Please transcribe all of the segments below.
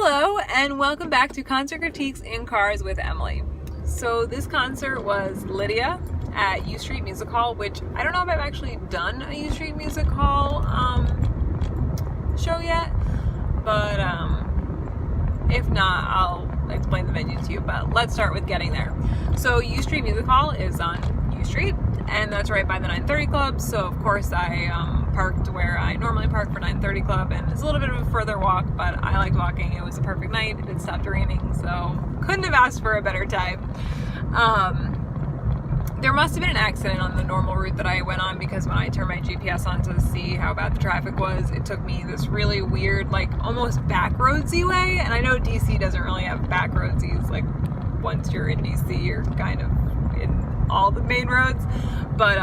Hello and welcome back to Concert Critiques in Cars with Emily. So this concert was Lydia at U Street Music Hall, which I don't know if I've actually done a U Street Music Hall show yet, but if not, I'll explain the venue to you, but let's start with getting there. So U Street Music Hall is on U Street, and that's right by the 930 Club, so of course I parked where I normally park for 930 Club, and it's a little bit of a further walk, but I liked walking. It was a perfect night. It had stopped raining, so couldn't have asked for a better time. There must have been an accident on the normal route that I went on, because when I turned my GPS on to see how bad the traffic was, it took me this really weird, like almost back roadsy way, and I know DC doesn't really have back roadsies. Like once you're in DC, you're kind of in all the main roads, but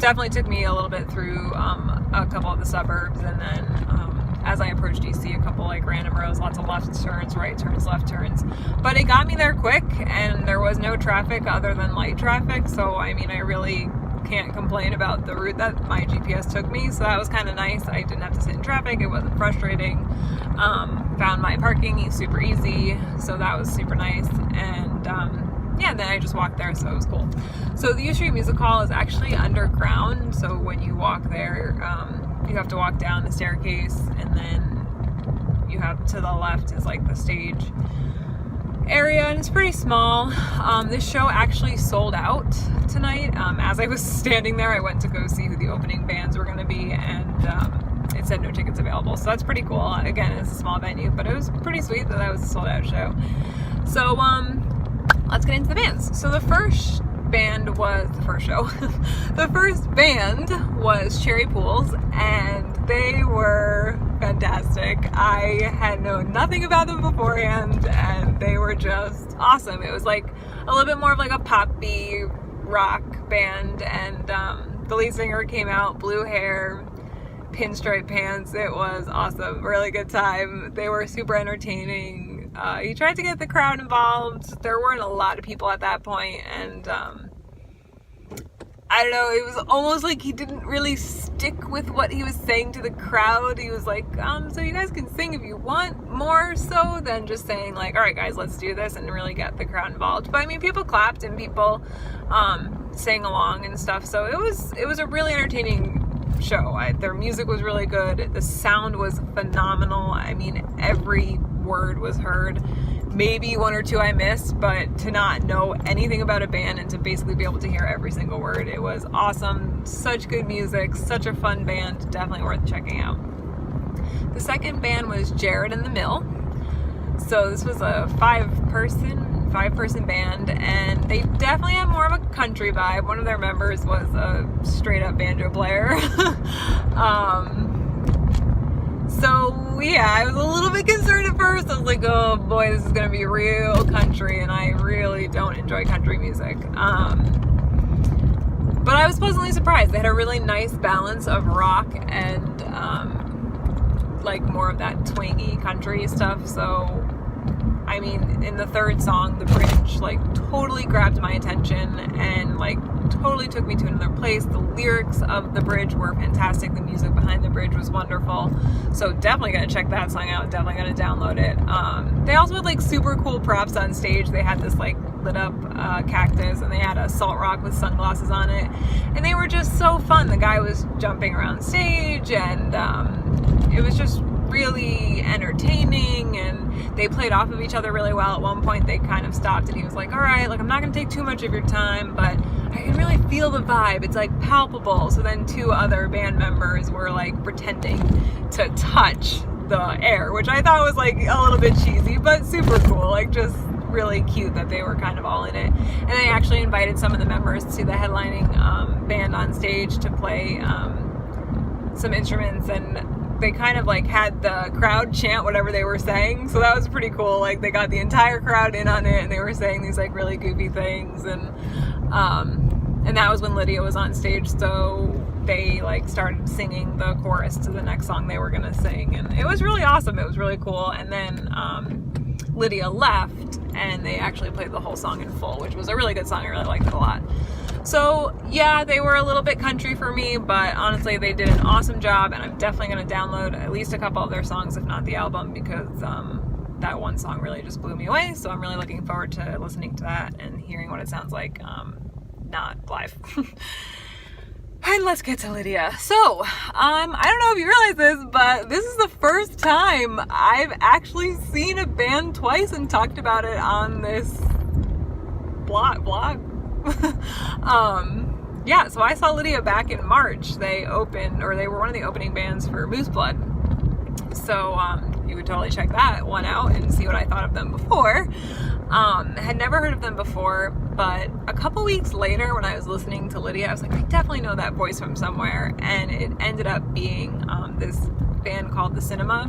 definitely took me a little bit through a couple of the suburbs, and then as I approached DC, a couple like random roads, lots of left turns, right turns, left turns, but it got me there quick, and there was no traffic other than light traffic, so I mean, I really can't complain about the route that my GPS took me, so that was kind of nice. I didn't have to sit in traffic, it wasn't frustrating. Found my parking super easy, so that was super nice, and yeah, then I just walked there, so it was cool. So the U Street Music Hall is actually underground, so when you walk there, you have to walk down the staircase, and then you have to the left is like the stage area, and it's pretty small. This show actually sold out tonight. As I was standing there, I went to go see who the opening bands were going to be, and it said no tickets available, so that's pretty cool. Again, it's a small venue, but it was pretty sweet that was a sold out show. So let's get into the bands. So the first band was Cherry Pools, and they were fantastic. I had known nothing about them beforehand, and they were just awesome. It was like a little bit more of like a poppy rock band, and the lead singer came out, blue hair, pinstripe pants. It was awesome. Really good time. They were super entertaining. He tried to get the crowd involved. There weren't a lot of people at that point, and I don't know, it was almost like he didn't really stick with what he was saying to the crowd. He was like, so you guys can sing if you want, more so than just saying like, all right guys, let's do this, and really get the crowd involved. But I mean, people clapped and people sang along and stuff, so it was a really entertaining show. Their music was really good. The sound was phenomenal. I mean, every word was heard. Maybe one or two I missed, but to not know anything about a band and to basically be able to hear every single word, it was awesome. Such good music, such a fun band, definitely worth checking out. The second band was Jared and the Mill. So this was a five-person band, and they definitely had more of a country vibe. One of their members was a straight up banjo player. So yeah, I was a little bit concerned at first. I was like, oh boy, this is gonna be real country, and I really don't enjoy country music. But I was pleasantly surprised. They had a really nice balance of rock and like more of that twangy country stuff. So I mean, in the third song, the bridge like totally grabbed my attention and like totally took me to another place. The lyrics of the bridge were fantastic. The music behind the bridge was wonderful. So definitely gonna check that song out. Definitely gonna download it. They also had like super cool props on stage. They had this like lit up cactus, and they had a salt rock with sunglasses on it, and they were just so fun. The guy was jumping around stage, and it was just really entertaining, and they played off of each other really well. At one point they kind of stopped, and he was like, all right, like I'm not gonna take too much of your time, but I can really feel the vibe. It's like palpable. So then two other band members were like pretending to touch the air, which I thought was like a little bit cheesy, but super cool. Like just really cute that they were kind of all in it. And they actually invited some of the members to the headlining band on stage to play some instruments, and they kind of like had the crowd chant whatever they were saying, so that was pretty cool. Like they got the entire crowd in on it, and they were saying these like really goofy things, and that was when Lydia was on stage, so they like started singing the chorus to the next song they were gonna sing, and it was really awesome. It was really cool. And then Lydia left, and they actually played the whole song in full, which was a really good song. I really liked it a lot. So yeah, they were a little bit country for me, but honestly they did an awesome job, and I'm definitely going to download at least a couple of their songs, if not the album, because that one song really just blew me away. So I'm really looking forward to listening to that and hearing what it sounds like, not live. And let's get to Lydia. So, I don't know if you realize this, but this is the first time I've actually seen a band twice and talked about it on this blog. Yeah, so I saw Lydia back in March. They were one of the opening bands for Moose Blood. So, you could totally check that one out and see what I thought of them before. Had never heard of them before, but a couple weeks later when I was listening to Lydia, I was like, I definitely know that voice from somewhere. And it ended up being this band called The Cinema,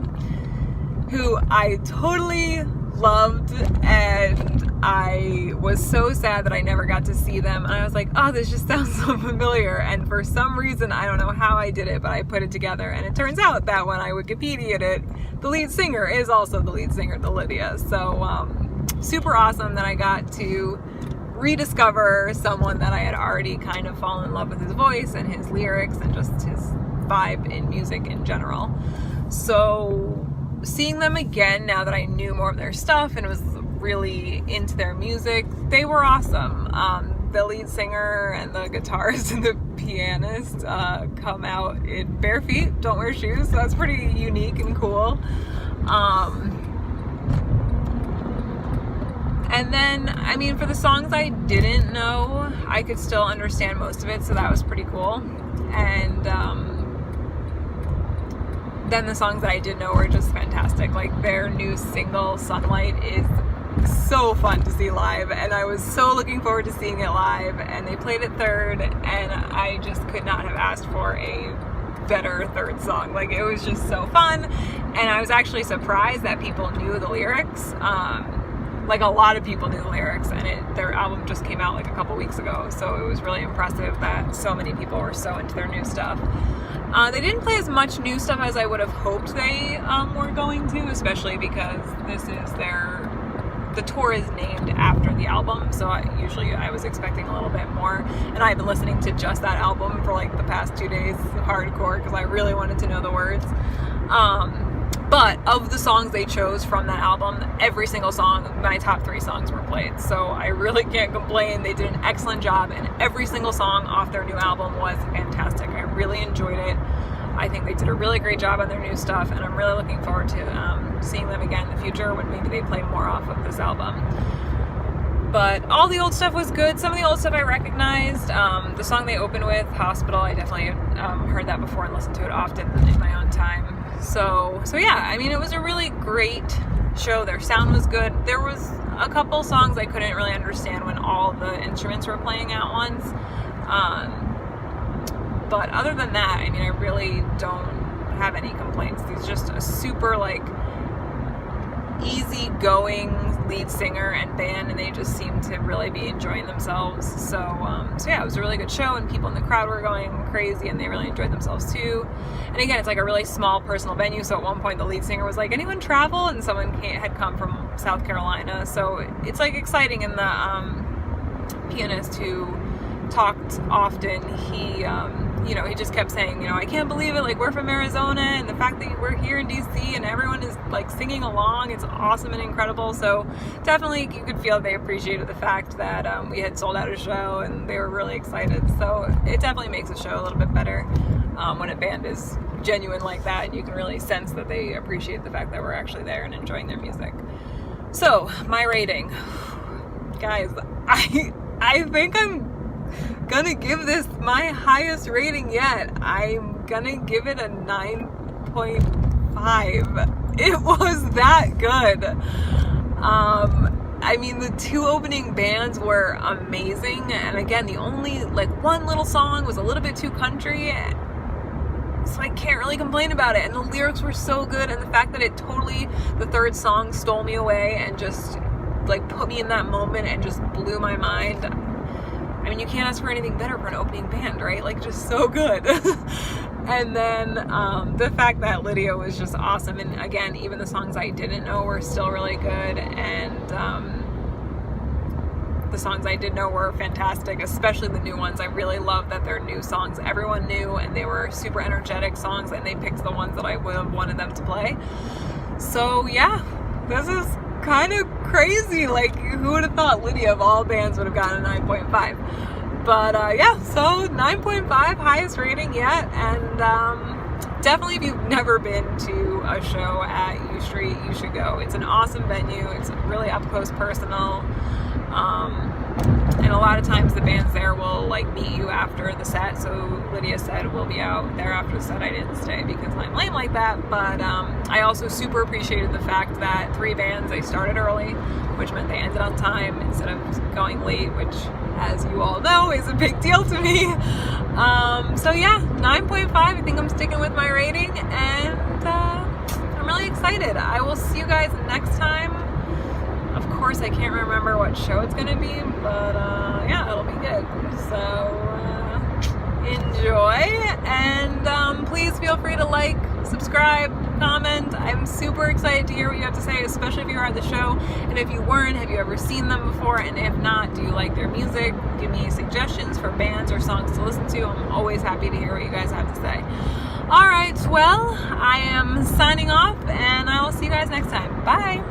who I totally loved, and I was so sad that I never got to see them. And I was like, oh, this just sounds so familiar. And for some reason, I don't know how I did it, but I put it together. And it turns out that when I Wikipedia'd it, the lead singer is also the lead singer to Lydia. So super awesome that I got to rediscover someone that I had already kind of fallen in love with his voice and his lyrics and just his vibe in music in general. So seeing them again now that I knew more of their stuff and was really into their music, they were awesome. The lead singer and the guitarist and the pianist come out in bare feet, don't wear shoes, so that's pretty unique and cool. And then, I mean, for the songs I didn't know, I could still understand most of it, so that was pretty cool. And then the songs that I did know were just fantastic. Like, their new single, Sunlight, is so fun to see live, and I was so looking forward to seeing it live. And they played it third, and I just could not have asked for a better third song. Like, it was just so fun, and I was actually surprised that people knew the lyrics. Like, a lot of people knew the lyrics, and their album just came out like a couple weeks ago, so it was really impressive that so many people were so into their new stuff. They didn't play as much new stuff as I would have hoped they were going to, especially because the tour is named after the album, so I was expecting a little bit more, and I've been listening to just that album for like the past 2 days hardcore because I really wanted to know the words. But of the songs they chose from that album, every single song, my top 3 songs were played. So I really can't complain. They did an excellent job, and every single song off their new album was fantastic. I really enjoyed it. I think they did a really great job on their new stuff, and I'm really looking forward to seeing them again in the future when maybe they play more off of this album. But all the old stuff was good. Some of the old stuff I recognized. The song they opened with, Hospital, I definitely heard that before and listened to it often in my own time. So yeah, I mean, it was a really great show. Their sound was good. There was a couple songs I couldn't really understand when all the instruments were playing at once. But other than that, I mean, I really don't have any complaints. He's just a super, like, easy-going lead singer and band, and they just seem to really be enjoying themselves. So yeah, it was a really good show, and people in the crowd were going crazy, and they really enjoyed themselves too. And again, it's like a really small personal venue, so at one point the lead singer was like, anyone travel? And someone had come from South Carolina, so it's like exciting. And the pianist who talked often, he just kept saying, I can't believe it, like, we're from Arizona, and the fact that we're here in DC and everyone is like singing along, it's awesome and incredible. So definitely you could feel they appreciated the fact that we had sold out a show, and they were really excited. So it definitely makes a show a little bit better when a band is genuine like that, and you can really sense that they appreciate the fact that we're actually there and enjoying their music. So my rating, guys, I think I'm gonna give this my highest rating yet. I'm gonna give it a 9.5. It was that good. I mean, the 2 opening bands were amazing, and again, the only like one little song was a little bit too country, so I can't really complain about it. And the lyrics were so good, and the fact that the third song stole me away and just like put me in that moment and just blew my mind. I mean, you can't ask for anything better for an opening band, right? Like, just so good. And then the fact that Lydia was just awesome. And again, even the songs I didn't know were still really good. And the songs I did know were fantastic, especially the new ones. I really love that they're new songs everyone knew, and they were super energetic songs, and they picked the ones that I would have wanted them to play. So yeah, this is kind of crazy. Like, who would have thought Lydia of all bands would have gotten a 9.5? But yeah, so 9.5, highest rating yet. And definitely, if you've never been to a show at U Street, you should go. It's an awesome venue. It's really up close, personal. And a lot of times the bands there will like meet you after the set. So Lydia said we'll be out there after the set. I didn't stay because I'm lame like that. But I also super appreciated the fact that 3 bands, they started early, which meant they ended on time instead of going late, which, as you all know, is a big deal to me. So yeah, 9.5. I think I'm sticking with my rating, and I'm really excited. I will see you guys next time. Of course, I can't remember what show it's gonna be, but yeah, it'll be good. So enjoy, and please feel free to like, subscribe, comment. I'm super excited to hear what you have to say, especially if you were at the show. And if you weren't, have you ever seen them before? And if not, do you like their music? Give me suggestions for bands or songs to listen to. I'm always happy to hear what you guys have to say. All right, well, I am signing off, and I will see you guys next time. Bye.